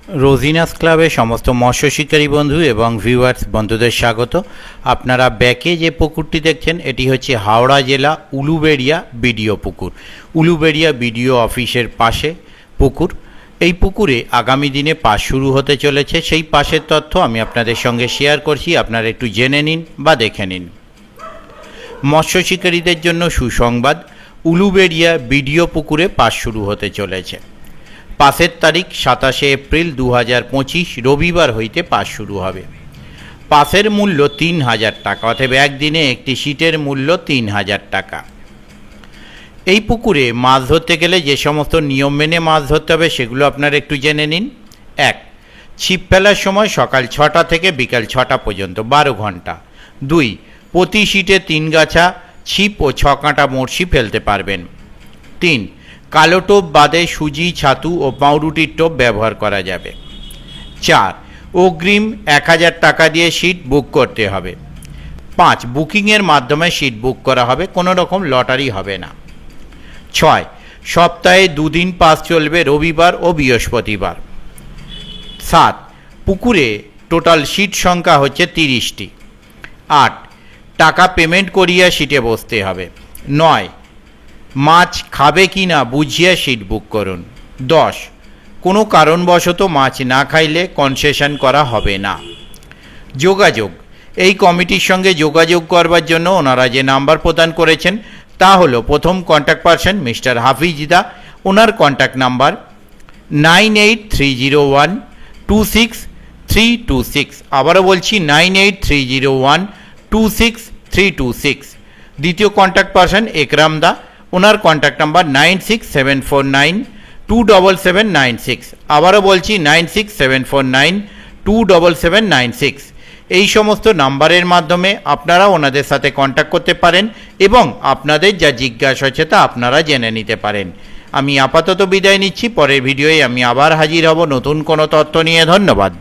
रोजिनास क्लाबे समस्त मत्स्य शिकारी बंधु एवं ভিউয়ার্স बंधुদের स्वागत। আপনারা ব্যাকে যে পুকুরটি দেখছেন এটি হচ্ছে হাওড়া জেলা উলুবেড়িয়া বিডিও পুকুর। উলুবেড়িয়া বিডিও অফিসের পাশে পুকুর। এই পুকুরে আগামী দিনে পাস শুরু হতে চলেছে, সেই পাসের তথ্য আমি আপনাদের সঙ্গে শেয়ার করছি, আপনারা একটু জেনে নিন বা দেখে নিন। মৎস্য শিকারীদের জন্য সুসংবাদ, উলুবেড়িয়া বিডিও পুকুরে পাস শুরু হতে চলেছে। পাসের তারিখ 27 এপ্রিল 2025 রবিবার হইতে পাস শুরু হবে। পাসের মূল্য 3000 টাকা, অতএব একদিনে একটি সিটের মূল্য 3000 টাকা। এই পুকুরে মাছ ধরতে গেলে যে সমস্ত নিয়ম মেনে মাছ ধরতে হবে সেগুলো আপনারা একটু জেনে নিন। 1. ছিপ ফেলার সময় সকাল 6টা থেকে বিকাল 6টা পর্যন্ত 12 ঘন্টা। 2. প্রতি সিটে 3 গাছা ছিপ ও 6 কাঁটা বড়শি ফেলতে পারবেন। 3. কালো টোপ বাদে সুজি, ছাতু ও পাউরুটির টোপ ব্যবহার করা যাবে। 4. অগ্রিম 1000 টাকা দিয়ে সিট বুক করতে হবে। 5. বুকিংয়ের মাধ্যমে সিট বুক করা হবে, কোনো রকম লটারি হবে না। 6. সপ্তাহে 2 দিন পাস চলবে, রবিবার ও বৃহস্পতিবার। 7. পুকুরে টোটাল সিট সংখ্যা হচ্ছে 30টি। 8. টাকা পেমেন্ট করিয়া সিটে বসতে হবে। 9. মাছ খাবে কি না বুঝিয়ে সিট বুক করুন। 10. কোনো কারণবশত মাছ না খাইলে কনসেশন করা হবে না। যোগাযোগ, এই কমিটির সঙ্গে যোগাযোগ করবার জন্য ওনারা যে নাম্বার প্রদান করেছেন তা হলো, প্রথম কন্ট্যাক্ট পারসন মিস্টার হাফিজদা, ওনার কন্ট্যাক্ট নাম্বার 9830126326। আবারও বলছি 9830126326। দ্বিতীয় কন্ট্যাক্ট পারসন একরাম দা, ওনার কন্ট্যাক্ট নাম্বার 9674927796। আবারও বলছি 9674927796। এই সমস্ত নাম্বারের মাধ্যমে আপনারা ওনাদের সাথে কন্ট্যাক্ট করতে পারেন এবং আপনাদের যা জিজ্ঞাসা হচ্ছে তা আপনারা জেনে নিতে পারেন। আমি আপাতত বিদায় নিচ্ছি, পরের ভিডিওয়ে আমি আবার হাজির হব নতুন কোনো তথ্য নিয়ে। ধন্যবাদ।